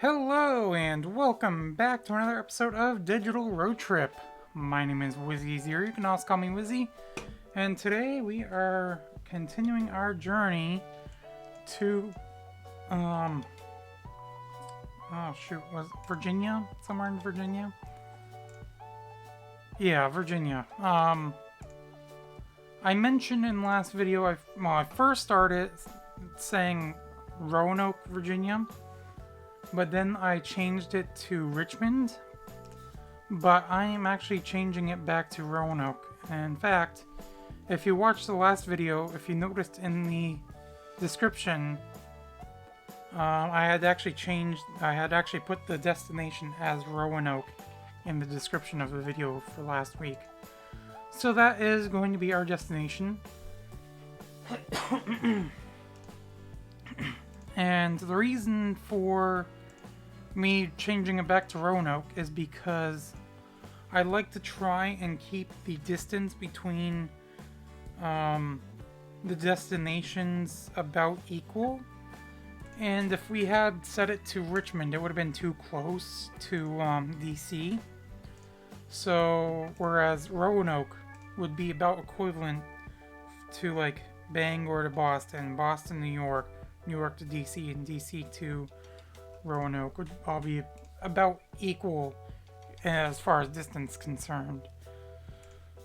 Hello and welcome back to another episode of Digital Road Trip. My name is Wizzy0. You can also call me Wizzy. And today we are continuing our journey to, was it Virginia? Somewhere in Virginia? Yeah, Virginia. I mentioned in the last video, I first started saying Roanoke, Virginia. But then I changed it to Richmond. But I am actually changing it back to Roanoke. And in fact, if you watched the last video, if you noticed in the description, I had actually put the destination as Roanoke in the description of the video for last week. So that is going to be our destination. And the reason for me changing it back to Roanoke is because I like to try and keep the distance between the destinations about equal. And if we had set it to Richmond, it would have been too close to DC. So whereas Roanoke would be about equivalent to like Bangor to Boston, Boston, New York, New York to DC, and DC to Roanoke would all be about equal as far as distance concerned.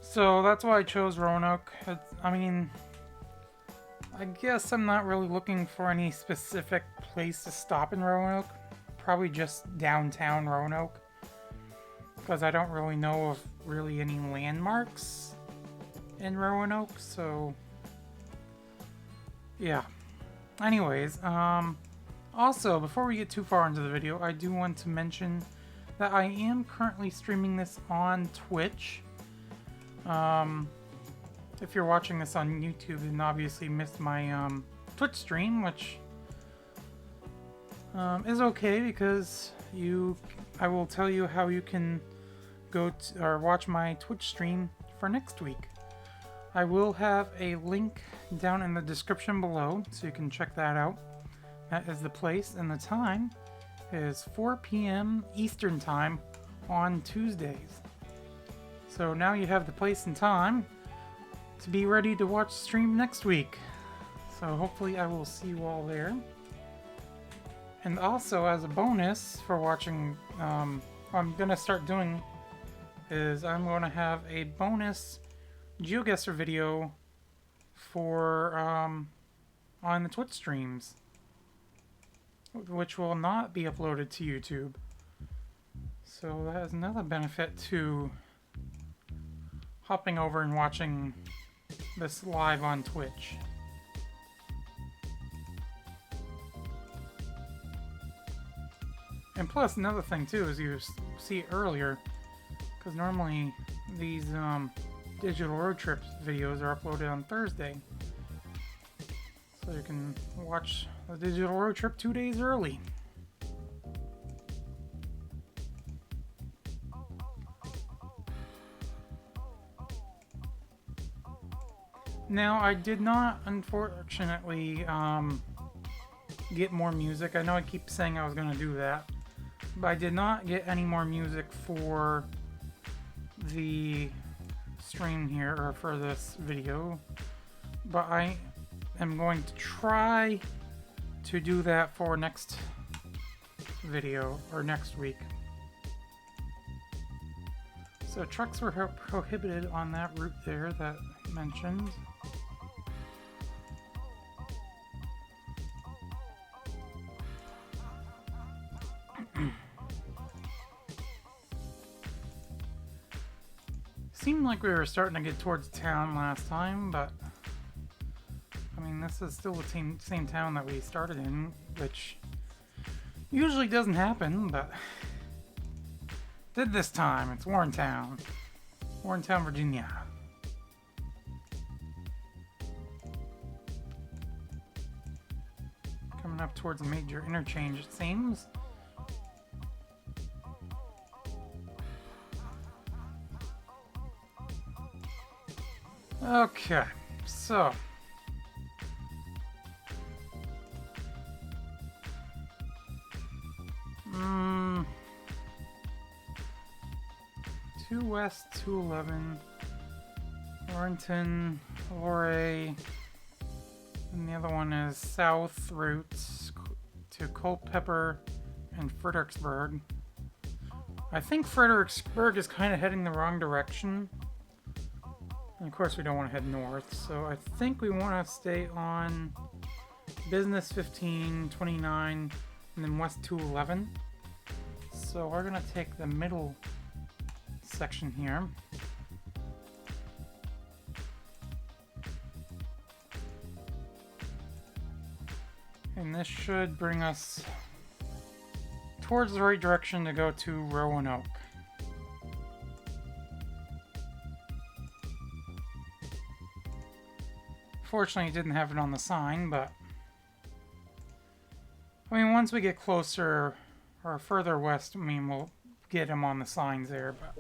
So that's why I chose Roanoke. I guess I'm not really looking for any specific place to stop in Roanoke. Probably just downtown Roanoke. Because I don't really know of really any landmarks in Roanoke, so yeah. Anyways, also, before we get too far into the video, I do want to mention that I am currently streaming this on Twitch. If you're watching this on YouTube and obviously missed my Twitch stream, which is okay because I will tell you how you can go to, or watch my Twitch stream for next week. I will have a link down in the description below, so you can check that out. That is the place, and the time is 4 p.m. Eastern Time on Tuesdays. So now you have the place and time to be ready to watch the stream next week. So hopefully I will see you all there. And also, as a bonus for watching, what I'm going to start doing is I'm going to have a bonus GeoGuessr video for on the Twitch streams, which will not be uploaded to YouTube. So that is another benefit to hopping over and watching this live on Twitch. And plus, another thing too, as you see earlier, because normally these Digital Road Trip videos are uploaded on Thursday. So you can watch the Digital Road Trip 2 days early. Now, I did not, unfortunately, get more music. I know I keep saying I was going to do that, but I did not get any more music for the stream here, or for this video. But I am going to try to do that for next video, or next week. So trucks were prohibited on that route there that I mentioned. Seemed like we were starting to get towards town last time, but I mean, this is still the same town that we started in, which usually doesn't happen, but did this time. It's Warrenton, Virginia. Coming up towards a major interchange, it seems. Okay, so 2 West, 211, Warrenton, Lorray, and the other one is South routes to Culpeper and Fredericksburg. I think Fredericksburg is kind of heading the wrong direction. And of course we don't want to head north, so I think we want to stay on Business 15, 29, and then West 211. So we're going to take the middle section here. And this should bring us towards the right direction to go to Roanoke. Fortunately, it didn't have it on the sign, but I mean, once we get closer or further west, I mean, we'll get him on the signs there, but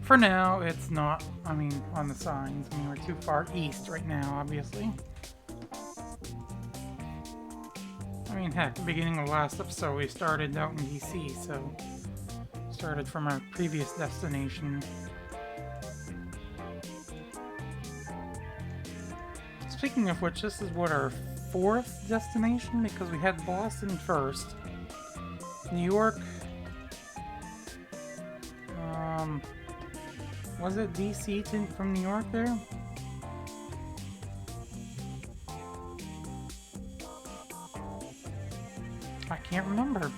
for now, it's not, I mean, on the signs. I mean, we're too far east right now, obviously. I mean, heck, the beginning of the last episode, we started out in DC, so started from our previous destination. Speaking of which, this is what, our 4th destination? Because we had Boston first, New York, was it DC from New York there? I can't remember.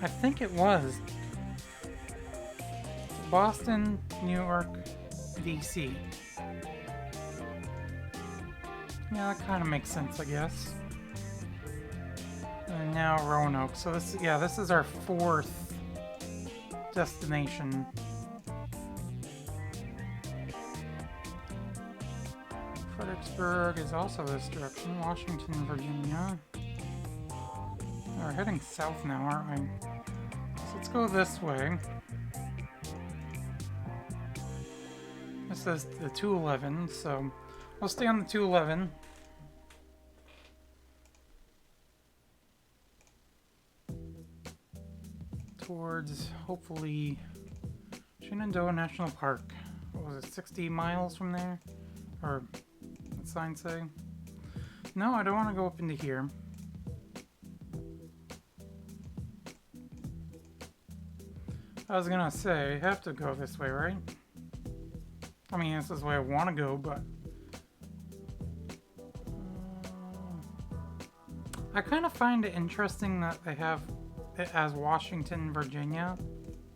I think it was Boston, New York, DC. Yeah, that kind of makes sense, I guess. And now Roanoke. So this is our 4th destination. Fredericksburg is also this direction. Washington, Virginia. We're heading south now, aren't we? So let's go this way. This is the 211, so we'll stay on the 211. Towards, hopefully, Shenandoah National Park. What was it, 60 miles from there? Or, what the sign say? No, I don't want to go up into here. I was gonna say, I have to go this way, right? I mean, this is the way I want to go, but I kind of find it interesting that they have it as Washington, Virginia.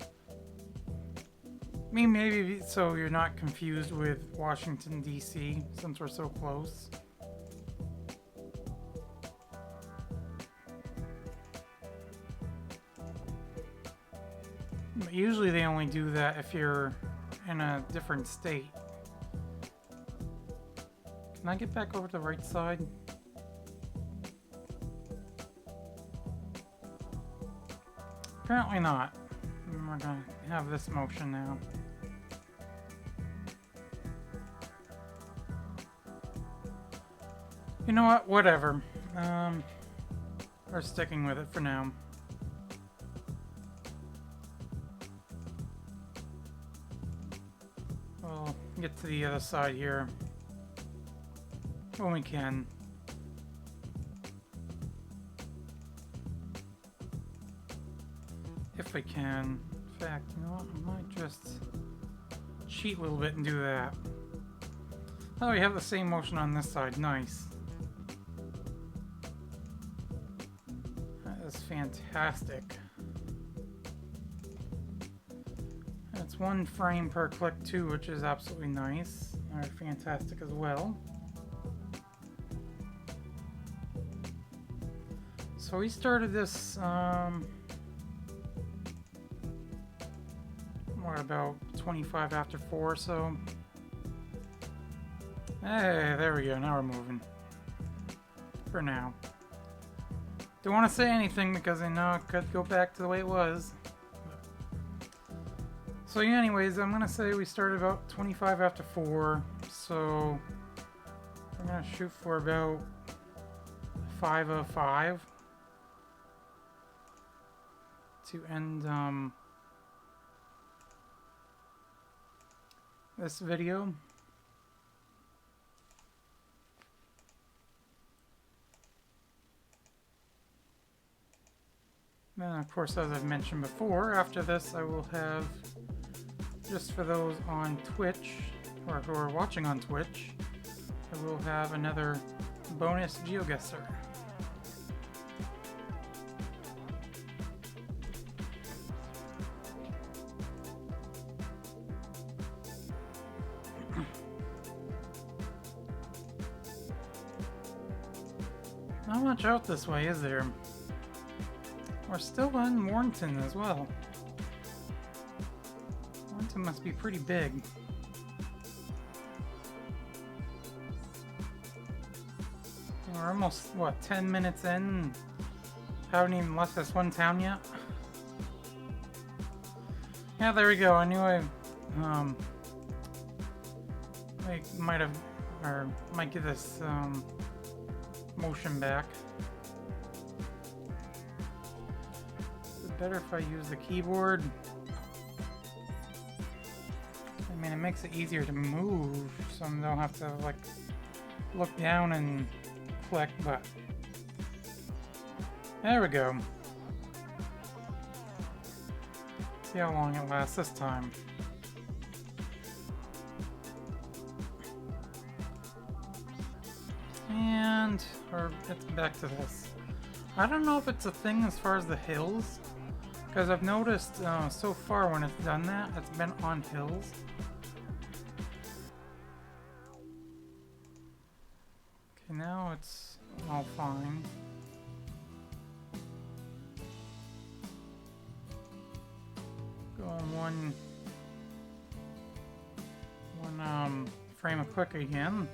I mean, maybe so you're not confused with Washington, D.C., since we're so close. But usually they only do that if you're in a different state. Can I get back over to the right side? Apparently not. We're gonna have this motion now. You know what? Whatever. We're sticking with it for now. We'll get to the other side here when we can. If we can. In fact, you know what? I might just cheat a little bit and do that. Oh, we have the same motion on this side. Nice. That is fantastic. It's 1 frame per click too, which is absolutely nice. Alright, fantastic as well. So we started this, what, about 25 after 4 or so? Hey, there we go, now we're moving. For now. Don't want to say anything because I know it could go back to the way it was. So yeah, anyways, I'm gonna say we started about 25 after 4, so I'm gonna shoot for about 5:05 to end this video. Then, of course, as I've mentioned before, after this I will have, just for those on Twitch, or who are watching on Twitch, I will have another bonus GeoGuessr. Not much out this way, is there? We're still in Warrenton as well. Warrenton must be pretty big. We're almost, what, 10 minutes in? Haven't even left this one town yet? Yeah, there we go. I knew I might have, or might get this motion back. Is it better if I use the keyboard? I mean, it makes it easier to move, so I don't have to, like, look down and click, but there we go. See how long it lasts this time. And it's back to this. I don't know if it's a thing as far as the hills, because I've noticed so far when it's done that, it's been on hills. Okay, now it's all fine. Go on one frame of click again.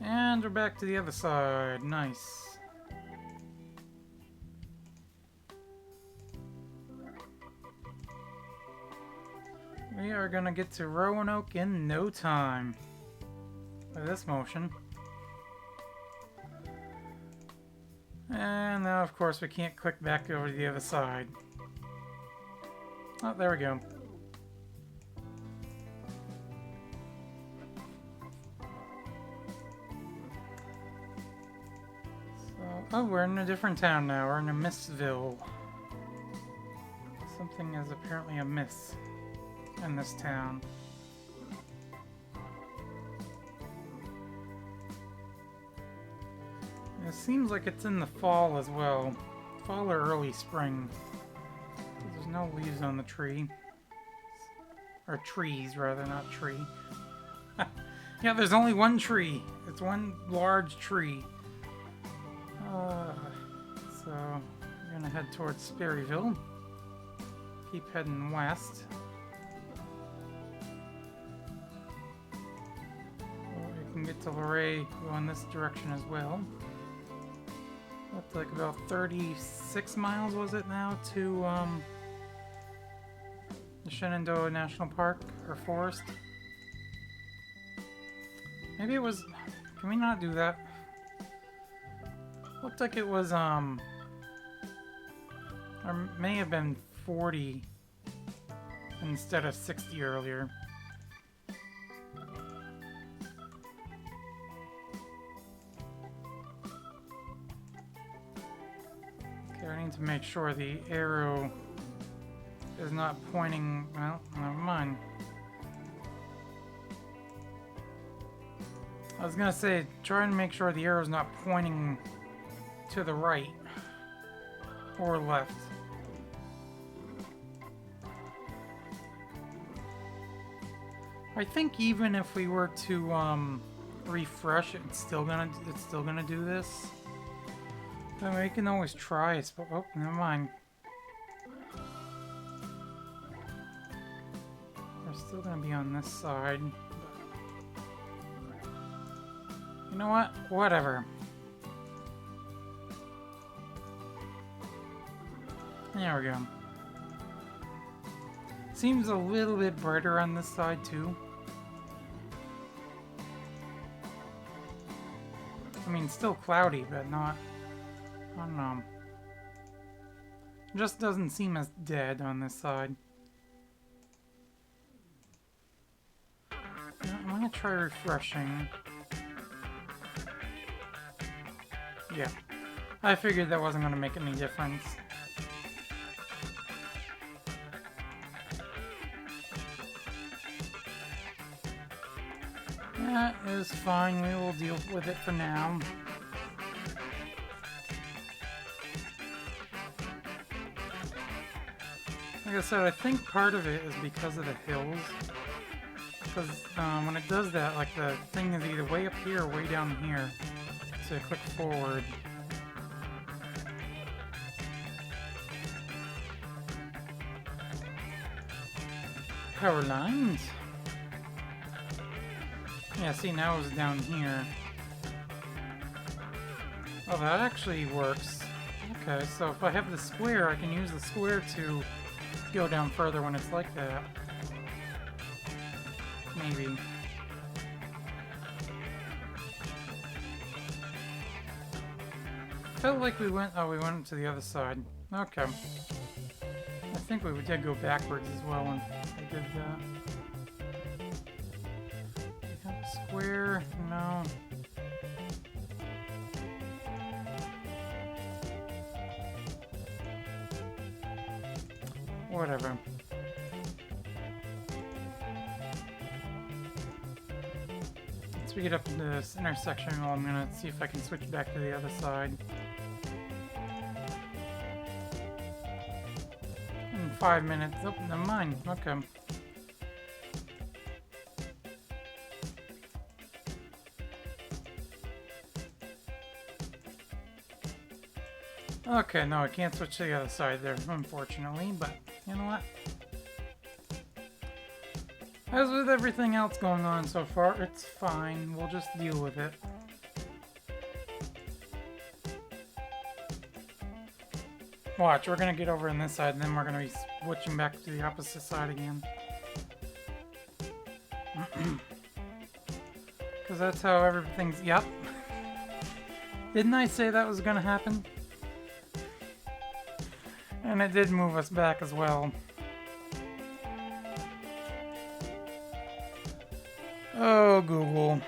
And we're back to the other side. Nice. We are gonna get to Roanoke in no time with this motion. And now, of course, we can't click back over to the other side. Oh, there we go. Oh, we're in a different town now. We're in a Missville. Something is apparently amiss in this town. It seems like it's in the fall as well. Fall or early spring. There's no leaves on the tree. Or trees, rather, not tree. Yeah, there's only one tree. It's one large tree. So, we're gonna head towards Sperryville. Keep heading west. We can get to Luray going this direction as well. That's like about 36 miles, was it now, to the Shenandoah National Park or Forest? Maybe it was. Can we not do that? Looked like it was, or may have been 40 instead of 60 earlier. Okay, I need to make sure the arrow is not pointing, well, never mind. I was gonna say, try and make sure the arrow's not pointing to the right or left. I think even if we were to refresh it, it's still gonna do this. I mean, we can always try. Oh, never mind. We're still gonna be on this side. You know what? Whatever. There we go. Seems a little bit brighter on this side too. mean, still cloudy, but not... I don't know. Just doesn't seem as dead on this side. I'm gonna try refreshing. Yeah. I figured that wasn't gonna make any difference. That is fine, we will deal with it for now. Like I said, I think part of it is because of the hills. Because when it does that, like the thing is either way up here or way down here. So click forward. Power lines? Yeah, see, now it's down here. Oh, that actually works. Okay, so if I have the square, I can use the square to go down further when it's like that. Maybe. Felt like we went... Oh, we went to the other side. Okay. I think we did go backwards as well when I did that. Square? No. Whatever. Once we get up to this intersection, well, I'm gonna see if I can switch back to the other side. In 5 minutes. Oh, never mind. Okay. Okay, no, I can't switch to the other side there, unfortunately, but you know what? As with everything else going on so far, it's fine. We'll just deal with it. Watch, we're gonna get over on this side, and then we're gonna be switching back to the opposite side again. Because that's how everything's... Yep. Didn't I say that was gonna happen? And it did move us back as well. Oh, Google.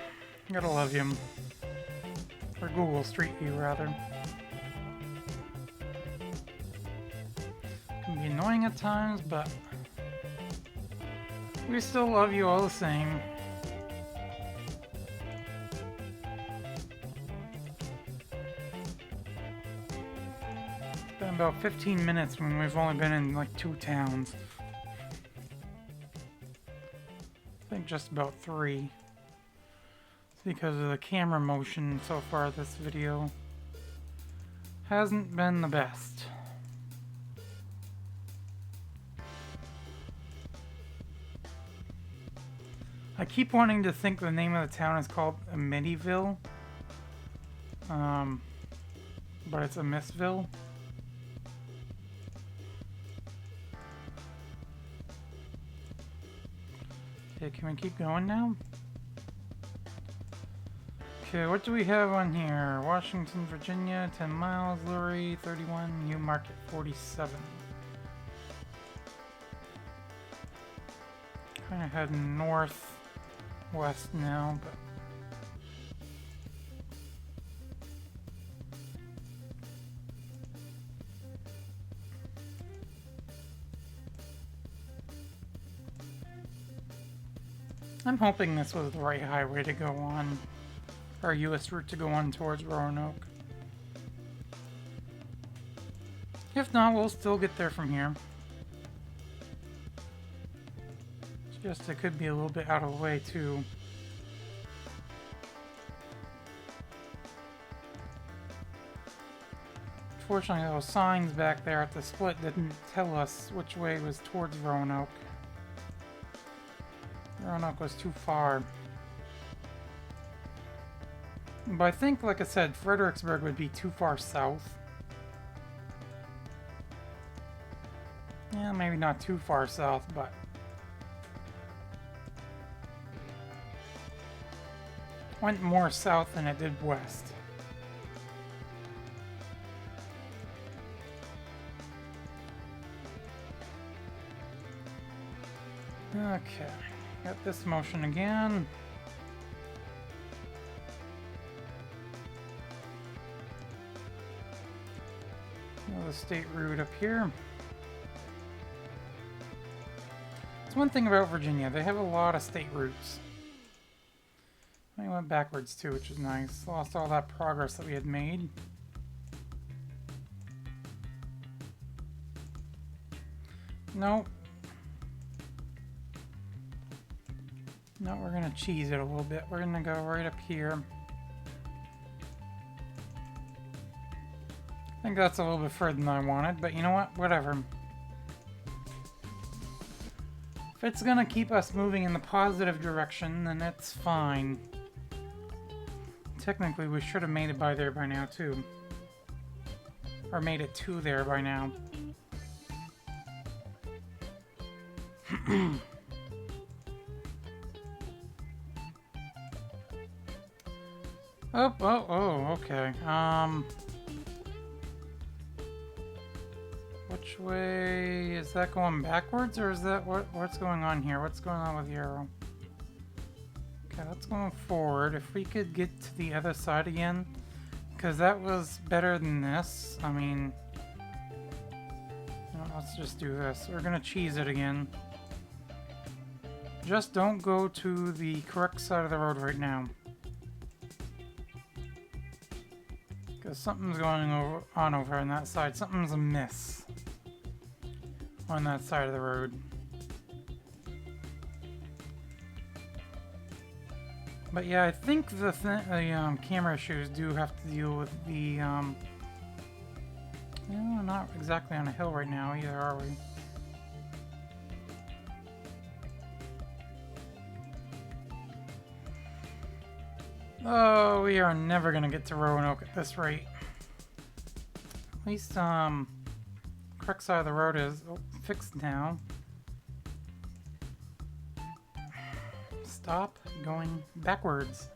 Gotta love you. Or Google Street View, rather. Can be annoying at times, but we still love you all the same. It's been about 15 minutes when we've only been in like 2 towns. I think just about 3. It's because of the camera motion so far this video hasn't been the best. I keep wanting to think the name of the town is called Amityville. But it's Amissville. Okay, can we keep going now? Okay, what do we have on here? Washington, Virginia, 10 miles, Lurie, 31, New Market, 47. Kind of heading northwest now, but... I'm hoping this was the right highway to go on, or US route to go on towards Roanoke. If not, we'll still get there from here. It's just it could be a little bit out of the way too. Fortunately, those signs back there at the split didn't tell us which way was towards Roanoke. Roanoke was too far. But I think, like I said, Fredericksburg would be too far south. Yeah, maybe not too far south, but... went more south than it did west. Okay, got this motion again. The state route up here. It's one thing about Virginia, they have a lot of state routes. I went backwards too, which is nice. Lost all that progress that we had made. Nope. No, we're gonna cheese it a little bit. We're gonna go right up here. I think that's a little bit further than I wanted, but you know what? Whatever. If it's gonna keep us moving in the positive direction, then it's fine. Technically, we should have made it by there by now, too. Or made it to there by now. Oh, okay. Which way is that going backwards, or is that what's going on here? What's going on with the arrow? Okay, that's going forward. If we could get to the other side again, because that was better than this. I mean, no, let's just do this. We're gonna cheese it again. Just don't go to the correct side of the road right now. Because something's going on over on that side. Something's amiss on that side of the road. But yeah, I think the camera issues do have to deal with the no, not exactly on a hill right now either, are we? Oh, we are never gonna get to Roanoke at this rate. At least, correct side of the road is fixed now. Stop going backwards.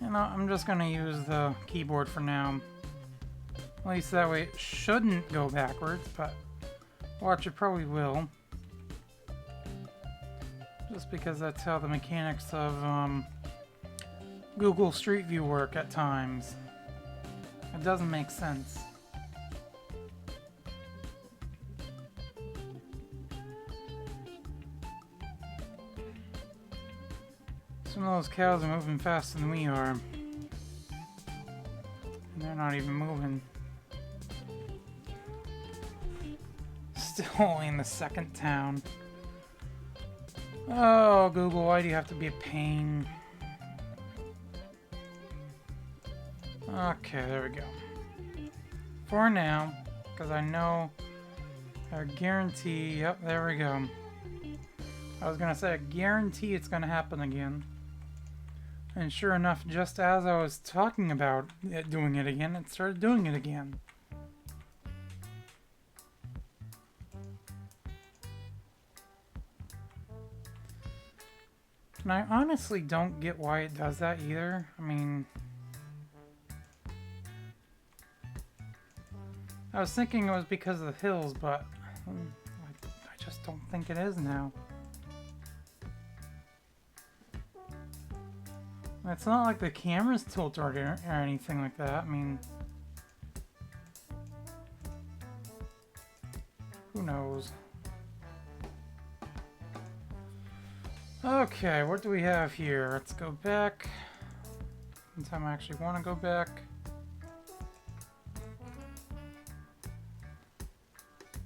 You know, I'm just gonna use the keyboard for now. At least that way it shouldn't go backwards, but watch, it probably will. Just because that's how the mechanics of Google Street View work at times. It doesn't make sense. Some of those cows are moving faster than we are. And they're not even moving. Still only in the second town. Oh, Google, why do you have to be a pain? Okay, there we go. For now, because I know, I guarantee, yep, there we go. I was gonna say, I guarantee it's gonna happen again. And sure enough, just as I was talking about it doing it again, it started doing it again. And I honestly don't get why it does that either. I mean, I was thinking it was because of the hills, but I just don't think it is now. It's not like the camera's tilted or anything like that. I mean, who knows? Okay, what do we have here? Let's go back. Anytime I actually want to go back.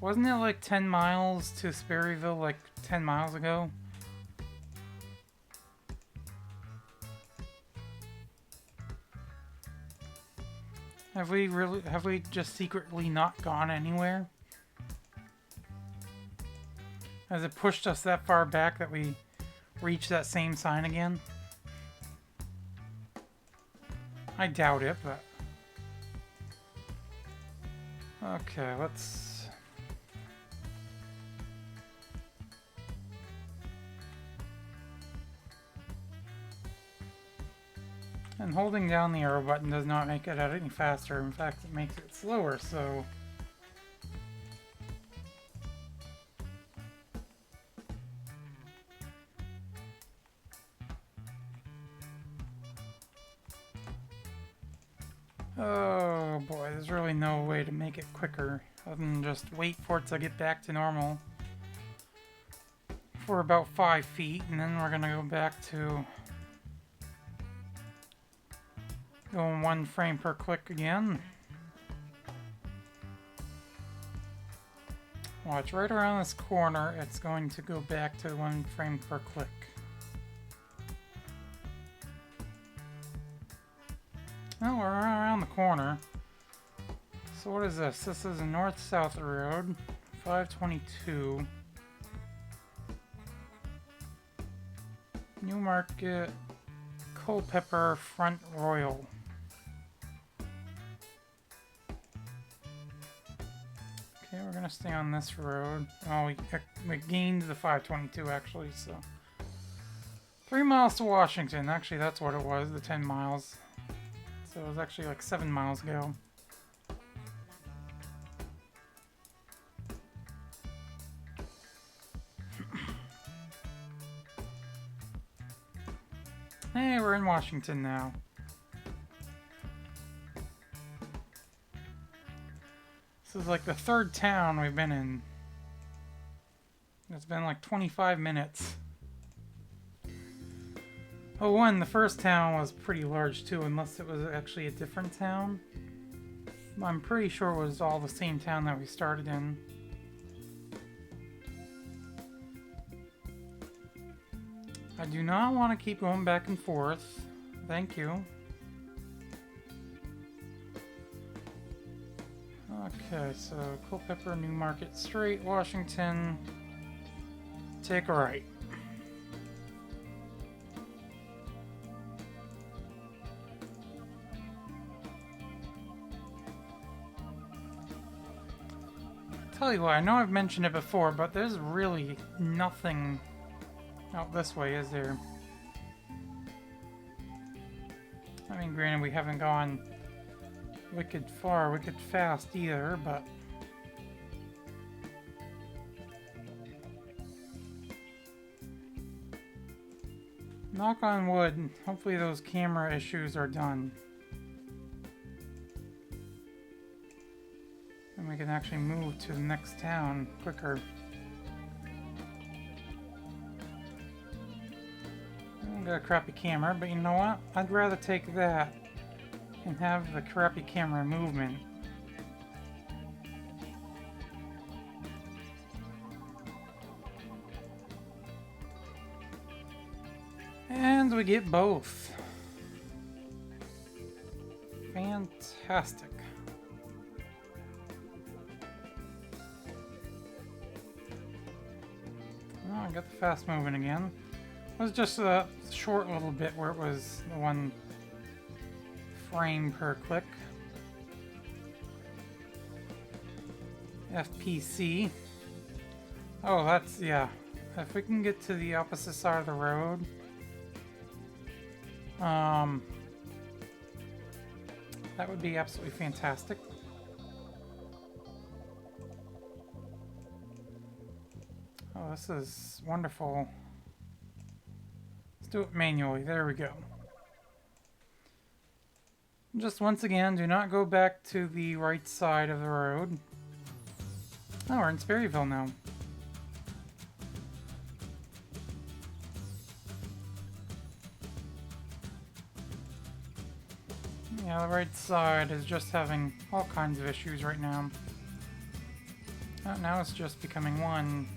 Wasn't it like 10 miles to Sperryville like 10 miles ago? Have we just secretly not gone anywhere? Has it pushed us that far back that we reach that same sign again? I doubt it, but... Okay, let's... And holding down the arrow button does not make it any faster. In fact, it makes it slower, so... Oh boy, there's really no way to make it quicker other than just wait for it to get back to normal for about 5 feet, and then we're gonna go back to going 1 frame per click again. Watch, right around this corner, it's going to go back to 1 frame per click. Oh, we're around the corner. So what is this? This is a north-south road, 522. Newmarket, Culpeper, Front Royal. Okay, we're gonna stay on this road. Oh, we gained the 522 actually, so. 3 miles to Washington. Actually, that's what it was, the 10 miles. So it was actually like 7 miles ago. Hey, we're in Washington now. This is like the 3rd town we've been in. It's been like 25 minutes. Oh, the first town was pretty large too, unless it was actually a different town. I'm pretty sure it was all the same town that we started in. I do not want to keep going back and forth. Thank you. Okay, so Culpeper, Newmarket Street, Washington. Take a right. Tell you what, I know I've mentioned it before, but there's really nothing out this way, is there? I mean, granted, we haven't gone wicked far, wicked fast either, but... knock on wood, hopefully those camera issues are done. And we can actually move to the next town quicker. I've got a crappy camera, but you know what? I'd rather take that and have the crappy camera movement. And we get both. Fantastic. Oh, I got the fast moving again. It was just a short little bit where it was the 1 frame per click. FPC. Oh, that's, yeah. If we can get to the opposite side of the road. That would be absolutely fantastic. Oh, this is wonderful. Let's do it manually. There we go. Just once again, do not go back to the right side of the road. Oh, we're in Sperryville now. Yeah, the right side is just having all kinds of issues right now. Oh, now it's just becoming 1.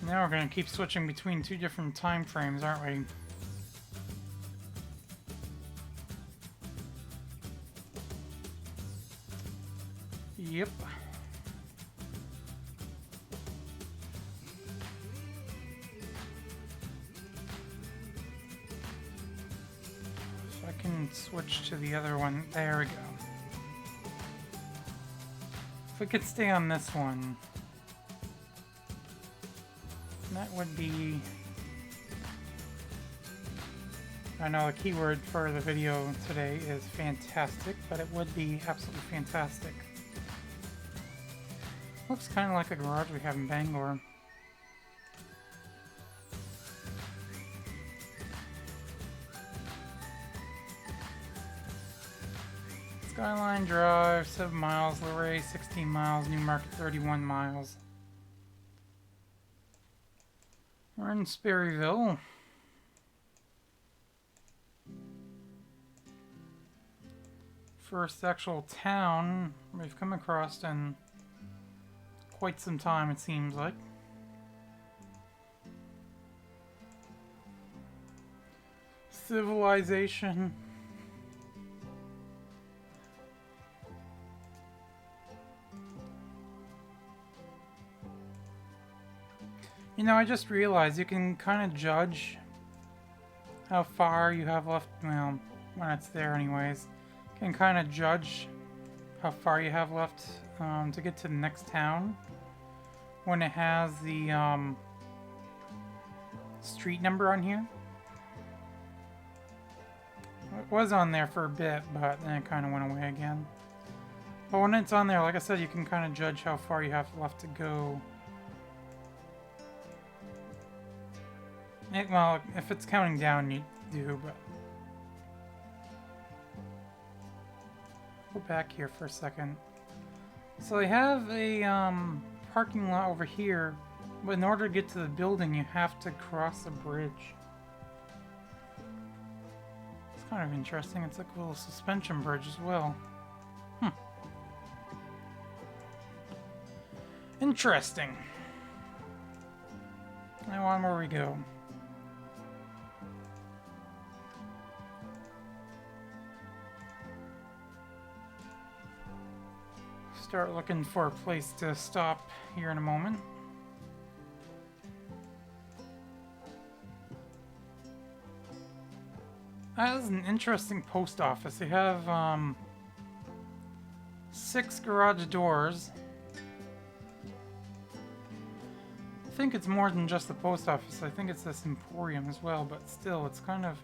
Now we're going to keep switching between 2 different time frames, aren't we? Yep. So I can switch to the other one. There we go. If we could stay on this one. that would be... I know the keyword for the video today is fantastic, but it would be absolutely fantastic. Looks kind of like a garage we have in Bangor. Skyline Drive, 7 miles. Luray, 16 miles. Newmarket, 31 miles. We're in Sperryville. First actual town we've come across in quite some time, it seems like. Civilization. You know, I just realized you can kind of judge how far you have left, well, when it's there anyways. You can kind of judge how far you have left to get to the next town when it has the street number on here. It was on there for a bit, but then it kind of went away again. But when it's on there, like I said, you can kind of judge how far you have left to go. Well, if it's counting down, you do, but... Go back here for a second. So they have a parking lot over here, but in order to get to the building, you have to cross a bridge. It's kind of interesting. It's like a little suspension bridge as well. Interesting. Now on where we go. Start looking for a place to stop here in a moment. That is an interesting post office. They have 6 garage doors. I think it's more than just the post office. I think it's this emporium as well, but still, it's kind of...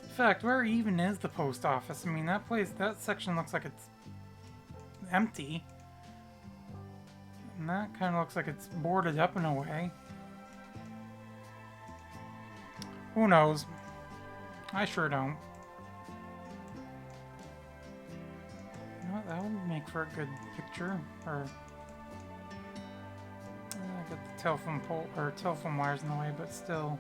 In fact, where even is the post office? I mean, that place, that section looks like it's empty. And that kind of looks like it's boarded up in a way. Who knows? I sure don't. You know what, that would make for a good picture. Or I got the telephone pole or telephone wires in the way, but still.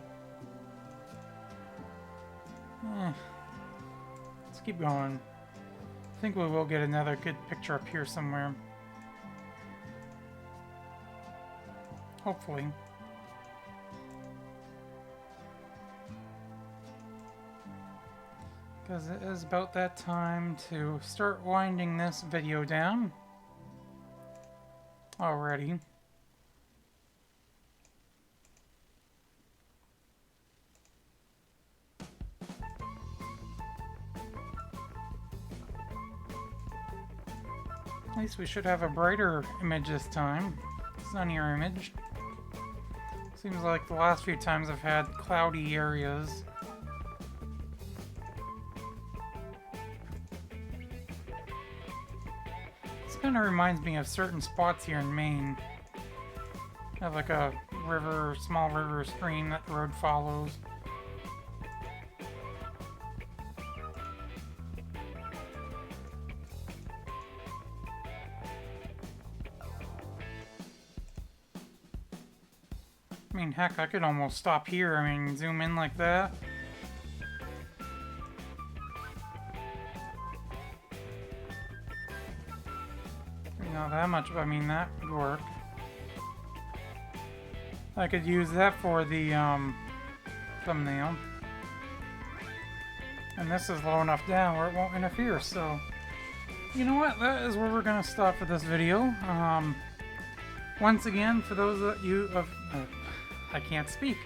Let's keep going. I think we will get another good picture up here somewhere. Hopefully. Because it is about that time to start winding this video down. Already. At least we should have a brighter image this time. Sunnier image. Seems like the last few times I've had cloudy areas. This kind of reminds me of certain spots here in Maine. Have like a river, small river stream that the road follows. I mean, heck, I could almost stop here. I mean, zoom in like that. Not that much, but I mean, that would work. I could use that for the thumbnail. And this is low enough down where it won't interfere, so... You know what? That is where we're going to stop for this video. Once again, for those of you I can't speak.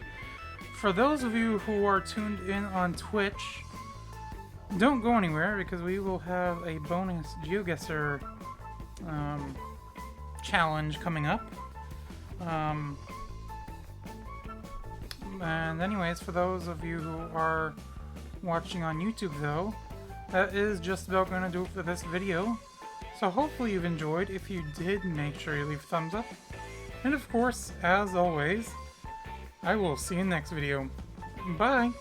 For those of you who are tuned in on Twitch, don't go anywhere because we will have a bonus GeoGuessr challenge coming up. And anyways, for those of you who are watching on YouTube though, that is just about going to do it for this video. So hopefully you've enjoyed. If you did, make sure you leave a thumbs up. And of course, as always, I will see you in the next video. Bye!